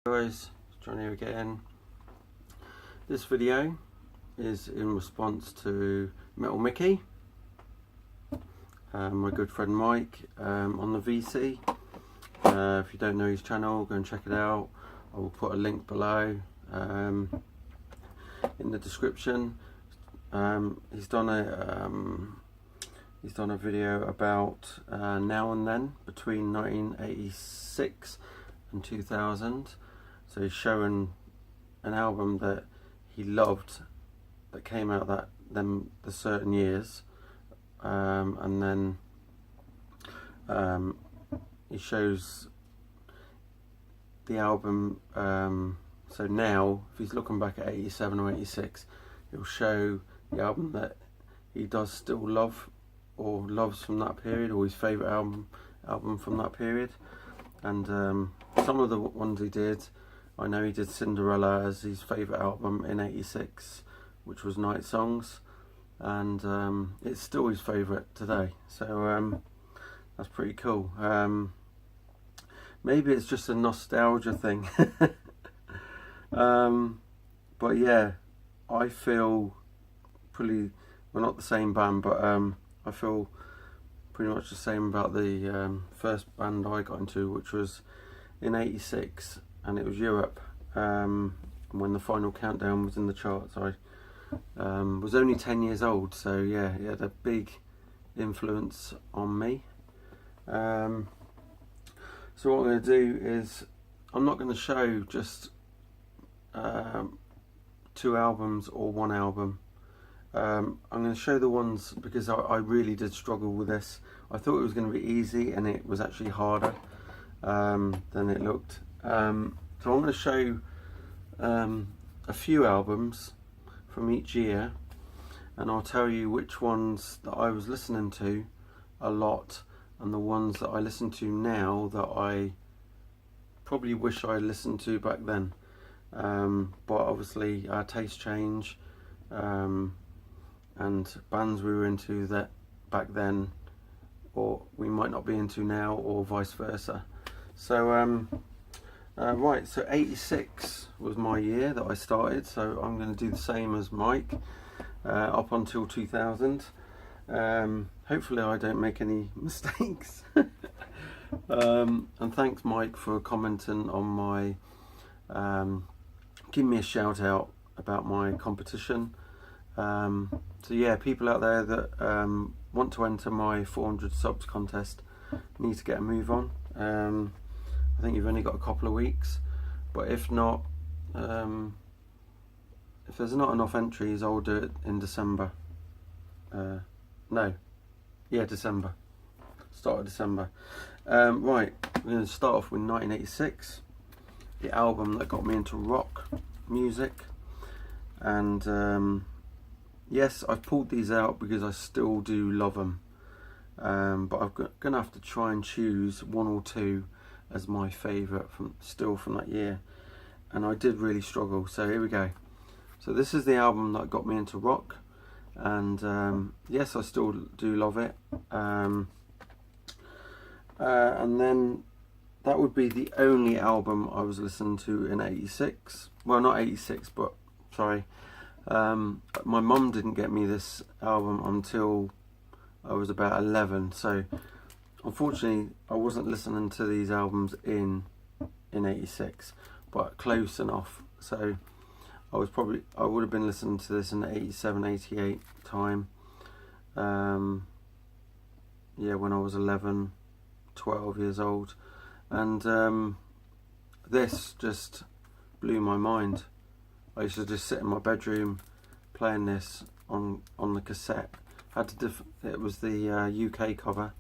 Guys, it's John here again. This video is in response to Metal Mickey, my good friend Mike, on the VC. If you don't know his channel, go and check it out. I will put a link below in the description. He's done a video about Now and Then between 1986 and 2000. So he's showing an album that he loved that came out the certain years, and then he shows the album. So now, if he's looking back at 87 or 86, he'll show the album that he does still love or loves from that period, or his favourite album from that period. And some of the ones he did, I know he did Cinderella as his favourite album in 86, which was Night Songs, and it's still his favourite today, so that's pretty cool. Maybe it's just a nostalgia thing. But yeah, I feel pretty, we're not the same band, but I feel pretty much the same about the first band I got into, which was in 86, and it was Europe. When the Final Countdown was in the charts, I was only 10 years old, so yeah, it had a big influence on me. So what I'm going to do is, I'm not going to show just 2 albums or 1 album. I'm going to show the ones, because I really did struggle with this. I thought it was going to be easy, and it was actually harder than it looked. So I'm going to show a few albums from each year, and I'll tell you which ones that I was listening to a lot, and the ones that I listen to now that I probably wish I listened to back then. But obviously our tastes change, and bands we were into that back then, or we might not be into now, or vice versa. So right, so 86 was my year that I started, so I'm going to do the same as Mike up until 2000. Hopefully I don't make any mistakes. And thanks Mike for commenting on my giving me a shout out about my competition. So yeah, people out there that want to enter my 400 subs contest need to get a move on. I think you've only got a couple of weeks, but if not, if there's not enough entries, I'll do it in December. December, start of December. Right, we're going to start off with 1986, the album that got me into rock music. And yes, I've pulled these out because I still do love them, but I'm going to have to try and choose 1 or 2 as my favourite from that year, and I did really struggle. So here we go. So this is the album that got me into rock, and yes, I still do love it. And then that would be the only album I was listening to in 86. Well, not 86, but sorry. My mum didn't get me this album until I was about 11, so unfortunately I wasn't listening to these albums in 86, but close enough. So I would have been listening to this in 87, 88 time. Yeah, when I was 11, 12 years old, and this just blew my mind. I used to just sit in my bedroom playing this on the cassette. It was the UK cover.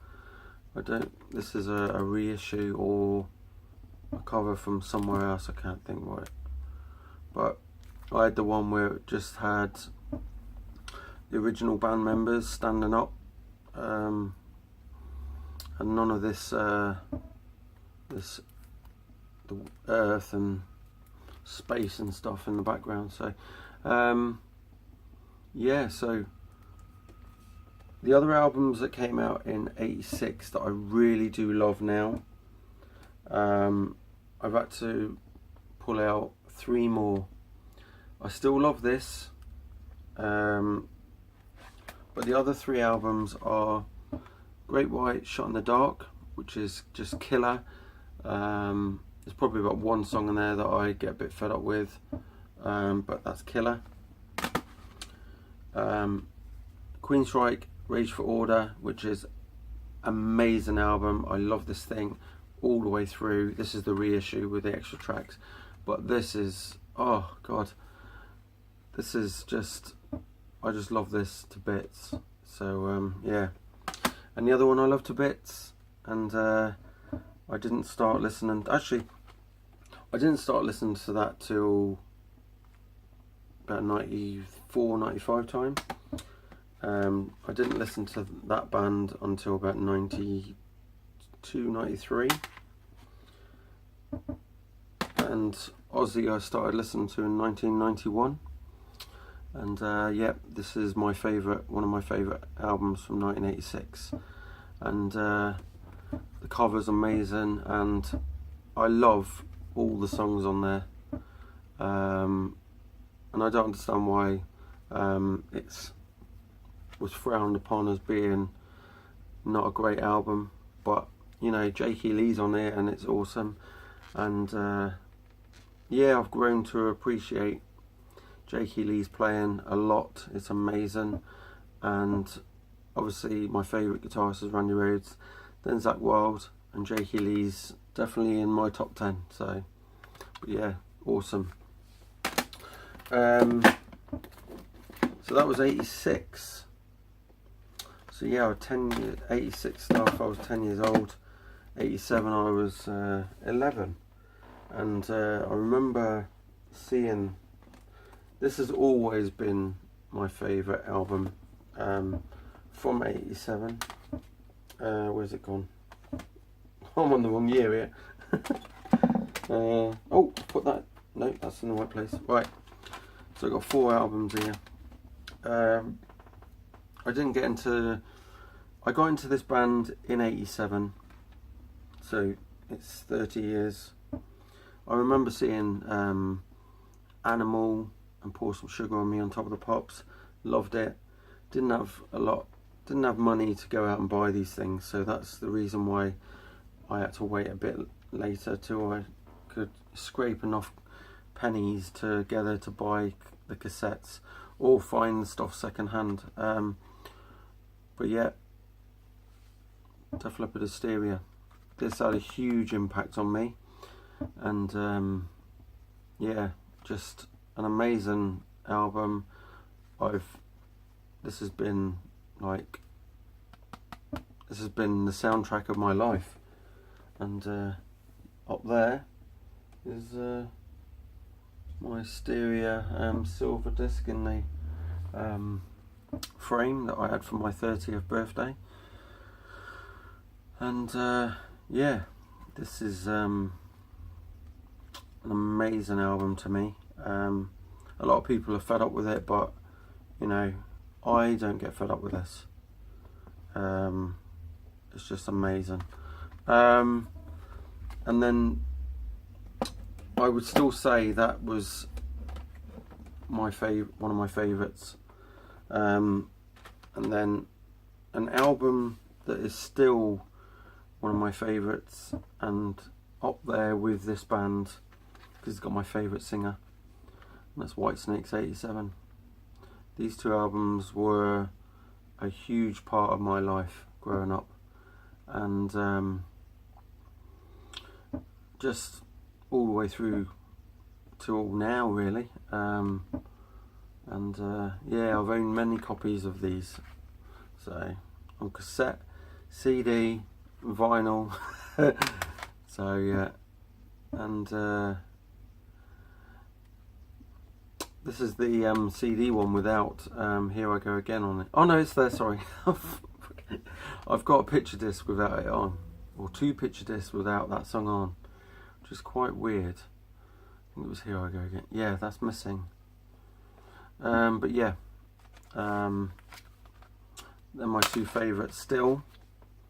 This is a reissue or a cover from somewhere else, I can't think what. But I had the one where it just had the original band members standing up, and none of this the earth and space and stuff in the background. So yeah, so the other albums that came out in 86 that I really do love now, I've had to pull out 3 more. I still love this, but the other 3 albums are Great White, Shot in the Dark, which is just killer. There's probably about 1 song in there that I get a bit fed up with, but that's killer. Queensryche, Rage for Order, which is amazing album. I love this thing all the way through. This is the reissue with the extra tracks, but this is, oh god, this is just, I just love this to bits. So yeah, and the other one I love to bits, and I didn't start listening, actually I didn't start listening to that till about 94, 95 time. I didn't listen to that band until about 92, 93. And Ozzy I started listening to in 1991. And yeah, this is my favourite, one of my favourite albums from 1986. And the cover's amazing, and I love all the songs on there. And I don't understand why it's was frowned upon as being not a great album, but you know, Jakey Lee's on it and it's awesome. And yeah, I've grown to appreciate Jakey Lee's playing a lot. It's amazing. And obviously my favourite guitarist is Randy Rhoads, then Zakk Wylde, and Jakey Lee's definitely in my top 10. So but yeah, awesome. So that was 86. So yeah, I was 10 years, 86 stuff, I was 10 years old. 87 I was 11. And I remember seeing, this has always been my favourite album from 87. Where's it gone? I'm on the wrong year here. Oh, put that, no, that's in the right place. Right, so I've got 4 albums here. I got into this band in 87, so it's 30 years. I remember seeing Animal and Pour Some Sugar on Me on Top of the Pops. Loved it. Didn't have money to go out and buy these things, so that's the reason why I had to wait a bit later till I could scrape enough pennies together to buy the cassettes or find the stuff second hand. But yeah, Def Leppard Hysteria. This had a huge impact on me, and yeah, just an amazing album. This has been the soundtrack of my life. And up there is my Hysteria silver disc in the frame that I had for my 30th birthday. And yeah, this is an amazing album to me. A lot of people are fed up with it, but you know, I don't get fed up with this. It's just amazing. And then I would still say that was my one of my favourites. And then an album that is still one of my favourites and up there with this band because it's got my favourite singer, and that's Whitesnake's 87. These 2 albums were a huge part of my life growing up, and just all the way through till now really. And yeah, I've owned many copies of these, so on cassette, CD, vinyl. So yeah, and this is the CD one without Here I Go Again on it. Oh no, it's there, sorry. I've got a picture disc without it on, or 2 picture discs without that song on, which is quite weird. I think it was Here I Go Again. Yeah, that's missing. But yeah, they're my 2 favourites still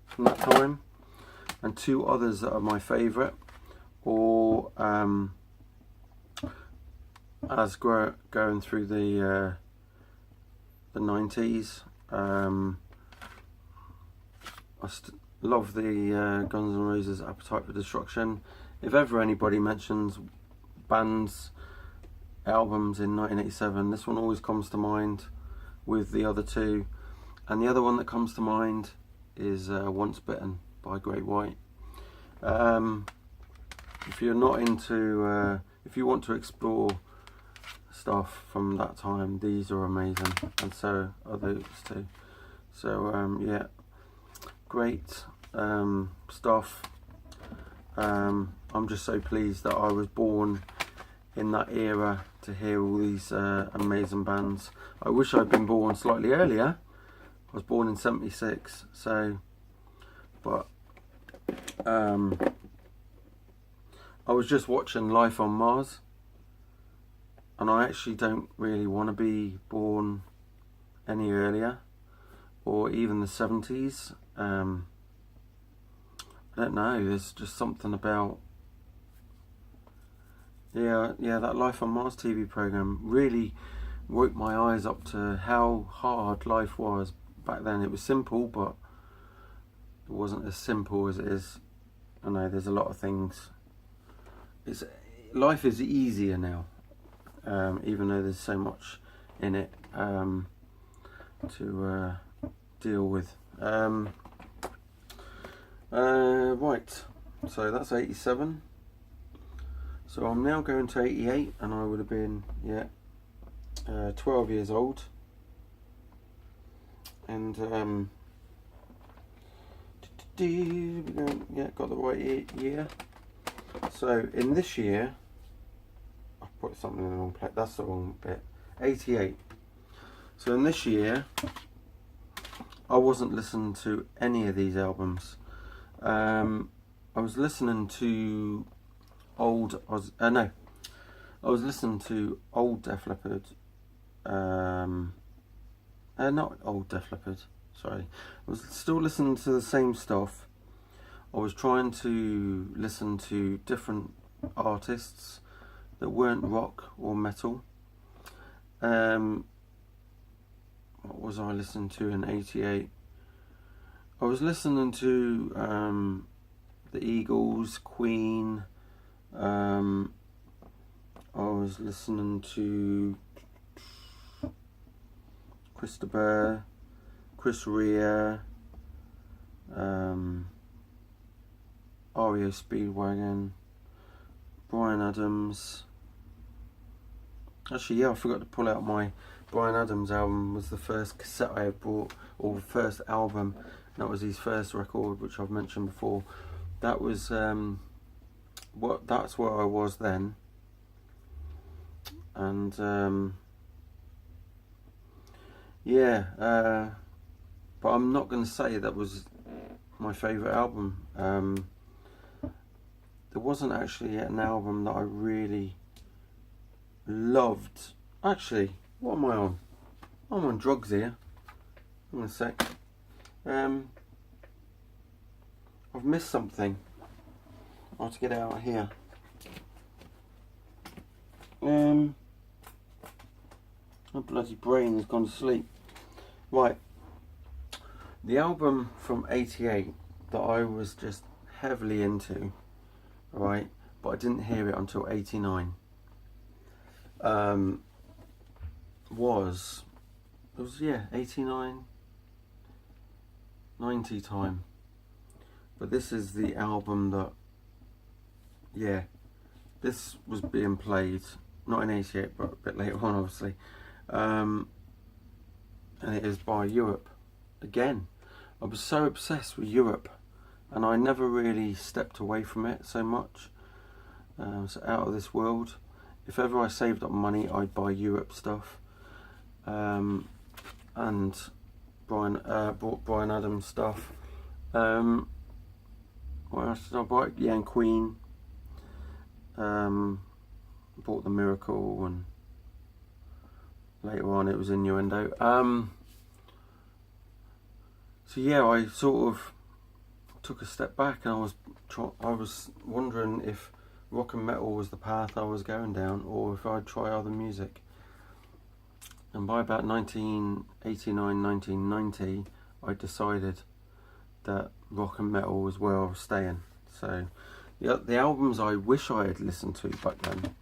from that time, and 2 others that are my favourite, or as going through the 90s. I love the Guns N' Roses Appetite for Destruction. If ever anybody mentions bands, albums in 1987, this one always comes to mind with the other two. And the other one that comes to mind is Once Bitten by Great White. If you're not into, if you want to explore stuff from that time, these are amazing, and so are those two. So yeah, great stuff. I'm just so pleased that I was born in that era to hear all these amazing bands. I wish I'd been born slightly earlier. I was born in 76, so, but I was just watching Life on Mars, and I actually don't really want to be born any earlier, or even the 70s. I don't know, there's just something about, yeah, that Life on Mars TV program really woke my eyes up to how hard life was back then. It was simple, but it wasn't as simple as it is. I know there's a lot of things. Life is easier now, even though there's so much in it to deal with. Right, so that's 87. So I'm now going to 88, and I would have been 12 years old. And got the right year. So in this year, I put something in the wrong place. That's the wrong bit. 88. So in this year, I wasn't listening to any of these albums. I was listening to I was listening to old Def Leppard. Not old Def Leppard. Sorry, I was still listening to the same stuff. I was trying to listen to different artists that weren't rock or metal. What was I listening to in 88? I was listening to the Eagles, Queen. I was listening to Christopher, Chris Rea, REO Speedwagon, Bryan Adams. Actually, yeah, I forgot to pull out my Bryan Adams album. Was the first cassette I had bought, or the first album. That was his first record, which I've mentioned before. That was that's where I was then. And but I'm not going to say that was my favourite album. There wasn't actually an album that I really loved. Actually, what am I on? I'm on drugs here. Hang on a sec. I've missed something. I have to get it out of here. My bloody brain has gone to sleep. Right. The album from 88 that I was just heavily into, right, but I didn't hear it until 89, was 89, 90 time. But this is the album that, this was being played, not in 88, but a bit later on, obviously. And it is by Europe. Again, I was so obsessed with Europe, and I never really stepped away from it so much. So Out of This World. If ever I saved up money, I'd buy Europe stuff. And bought Bryan Adams stuff. What else did I buy? Yeah, and Queen. Bought The Miracle, and later on it was Innuendo. So yeah, I sort of took a step back, and I was wondering if rock and metal was the path I was going down, or if I'd try other music. And by about 1989, 1990, I decided that rock and metal was where I was staying. So the albums I wish I had listened to back then,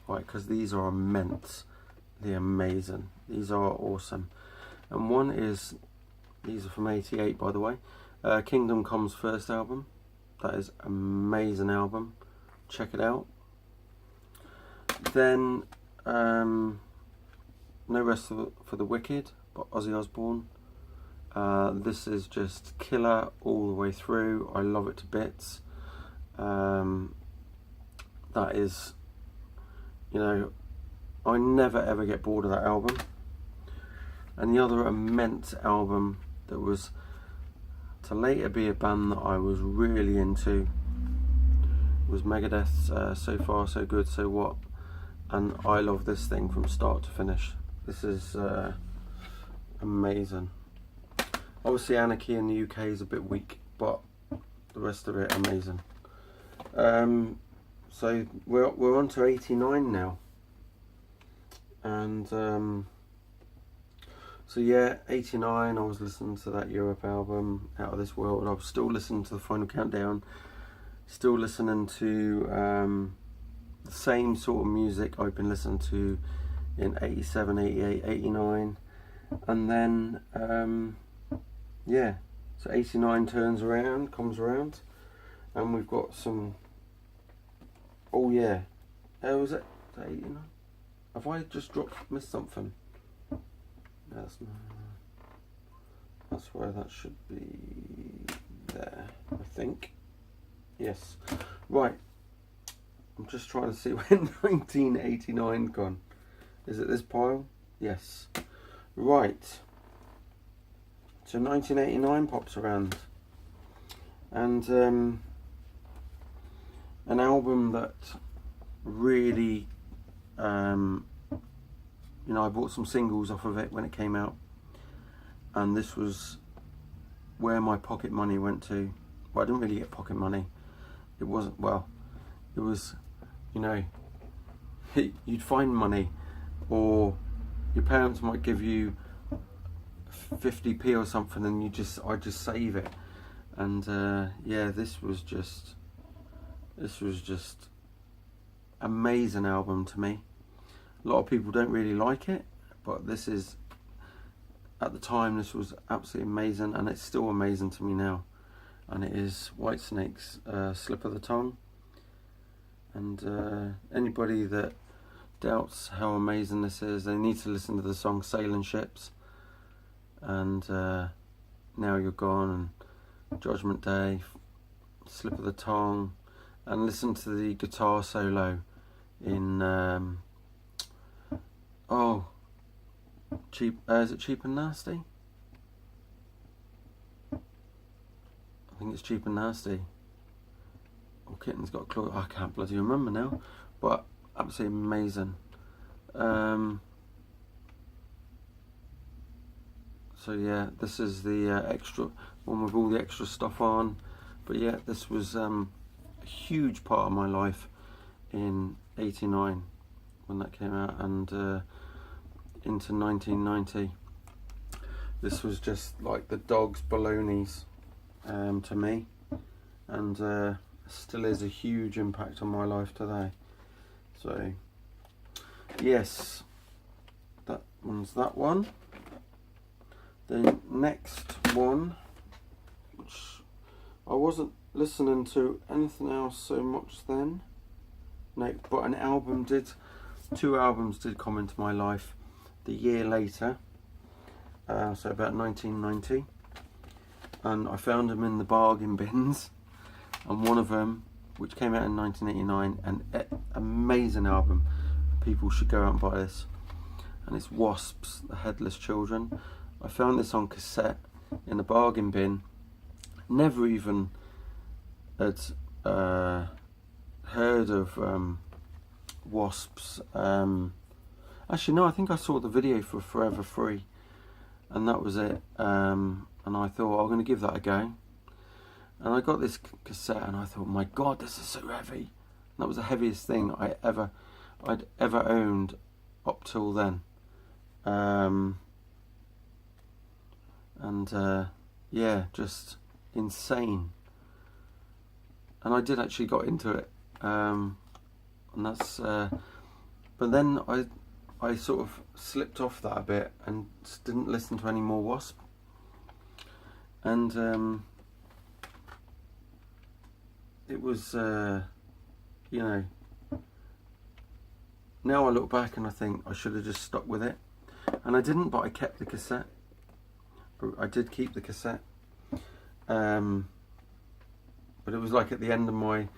right, because these are immensely amazing. These are awesome. And one is, these are from '88 by the way, Kingdom Come's first album. That is an amazing album. Check it out. Then No Rest for the Wicked by Ozzy Osbourne. This is just killer all the way through. I love it to bits. That is, you know, I never ever get bored of that album. And the other immense album that was to later be a band that I was really into was Megadeth's So Far So Good So What, and I love this thing from start to finish. This is amazing. Obviously Anarchy in the UK is a bit weak, but the rest of it amazing. So we're on to '89 now, and so yeah, '89 I was listening to that Europe album, Out of This World. I was still listening to the Final Countdown, still listening to the same sort of music I've been listening to in '87, '88, '89, and then yeah, so '89 comes around, and we've got some. Oh yeah, was it '89? Have I just missed something? That's where that should be there, I think. Yes. Right. I'm just trying to see when 1989 gone. Is it this pile? Yes. Right. So 1989 pops around. And an album that really, you know, I bought some singles off of it when it came out, and this was where my pocket money went to. Well, I didn't really get pocket money. It wasn't, well, it was, you know, you'd find money, or your parents might give you 50p or something, and I'd just save it. And yeah, this was just amazing album to me. A lot of people don't really like it, but this is, at the time, this was absolutely amazing, and it's still amazing to me now. And it is Whitesnake's Slip of the Tongue. And anybody that doubts how amazing this is, they need to listen to the song Sailing Ships, and Now You're Gone, and Judgment Day, Slip of the Tongue, and listen to the guitar solo in is it Cheap and Nasty? I think it's Cheap and Nasty. Oh, Kitten's Got Claws. I can't bloody remember now, but absolutely amazing. So yeah, this is the extra one with all the extra stuff on. But yeah, this was a huge part of my life in '89 when that came out, and into 1990. This was just like the dog's balonies to me, and still is a huge impact on my life today. So yes, that one's that one. The next one, which I wasn't listening to anything else so much then, no, but two albums did come into my life the year later, so about 1990, and I found them in the bargain bins, and one of them, which came out in 1989, an amazing album, people should go out and buy this, and it's Wasps, The Headless Children. I found this on cassette in the bargain bin. Never even had heard of Wasps. Actually, no, I think I saw the video for Forever Free, and that was it. And I thought, I'm going to give that a go. And I got this cassette, and I thought, my God, this is so heavy. That was the heaviest thing I'd ever owned up till then. Yeah, just insane. And I did actually got into it, and that's. But then I sort of slipped off that a bit and didn't listen to any more Wasp. And it was, you know, now I look back and I think I should have just stuck with it. And I didn't, but I kept the cassette. I did keep the cassette. But it was like at the end of my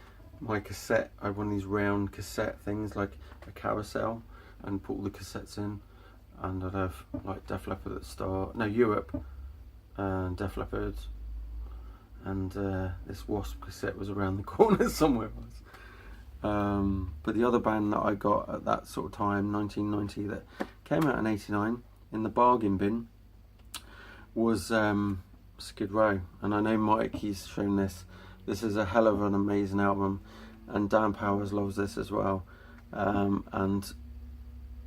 cassette, I had one of these round cassette things, like a carousel, and put all the cassettes in. And I'd have like Def Leppard at the start, no, Europe, and Def Leppard. And this Wasp cassette was around the corner somewhere else. But the other band that I got at that sort of time, 1990, that came out in '89 in the bargain bin, was Skid Row. And I know Mike, he's shown this. This is a hell of an amazing album, and Dan Powers loves this as well. I've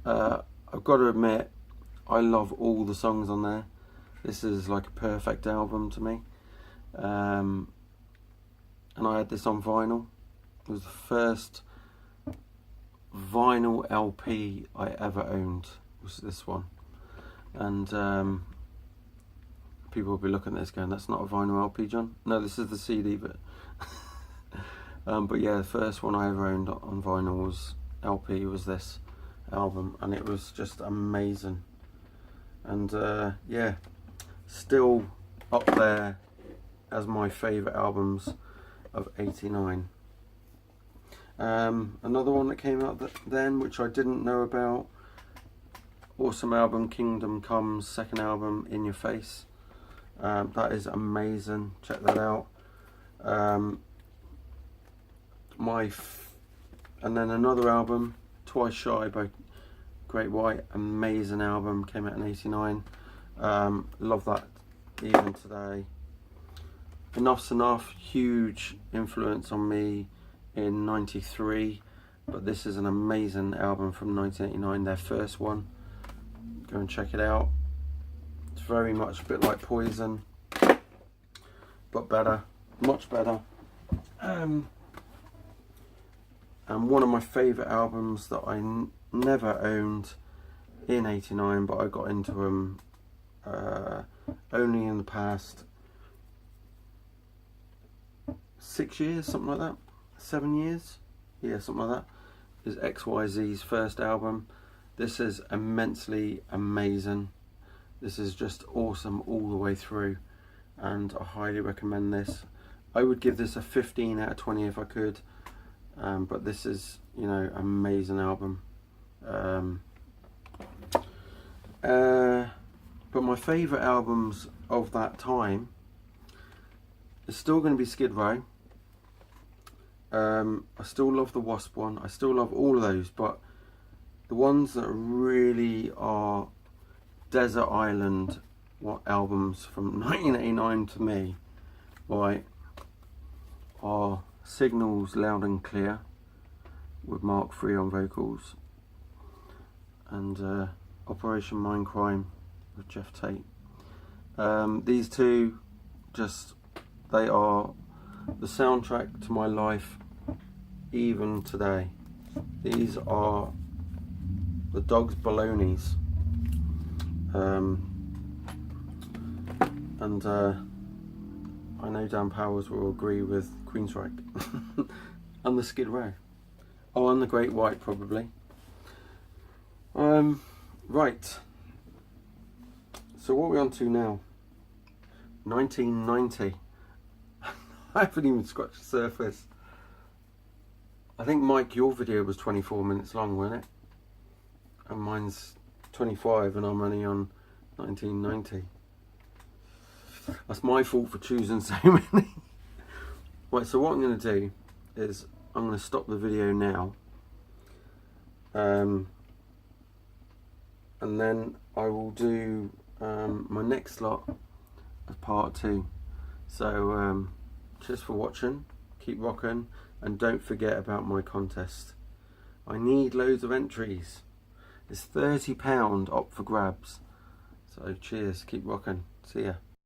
got to admit, I love all the songs on there. This is like a perfect album to me. And I had this on vinyl. It was the first vinyl LP I ever owned, was this one. And people will be looking at this going, that's not a vinyl LP, John. No, this is the CD bit. But yeah, the first one I ever owned on vinyl was LP, was this album, and it was just amazing. And yeah, still up there as my favourite albums of '89. Another one that came out then, which I didn't know about, awesome album, Kingdom Come's second album, In Your Face. That is amazing, check that out. And then another album, Twice Shy by Great White, amazing album, came out in '89. Love that even today. Enough's Enough, huge influence on me in '93, but this is an amazing album from 1989, their first one. Go and check it out. It's very much a bit like Poison, but better, much better. And one of my favourite albums that I never owned in '89, but I got into them only in the past 6 years, something like that, 7 years, yeah, something like that, is XYZ's first album. This is immensely amazing. This is just awesome all the way through, and I highly recommend this. I would give this a 15 out of 20 if I could, but this is, you know, amazing album. But my favourite albums of that time is still going to be Skid Row. I still love the Wasp one, I still love all of those, but the ones that really are desert island albums from 1989 to me, right, are Signals Loud and Clear with Mark III on vocals, and Operation Mindcrime with Jeff Tate. These two, just, they are the soundtrack to my life even today. These are the Dogs Balonies. And I know Dan Powers will agree with Queensryche and the Skid Row. Oh, and the Great White probably. Right. So what are we on to now? 1990. I haven't even scratched the surface. I think, Mike, your video was 24 minutes long, wasn't it? And mine's 25, and I'm only on 1990. That's my fault for choosing so many. Right, so what I'm going to do is I'm going to stop the video now. And then I will do my next slot as part 2. So cheers for watching, keep rocking, and don't forget about my contest. I need loads of entries. It's £30 up for grabs. So cheers, keep rocking. See ya.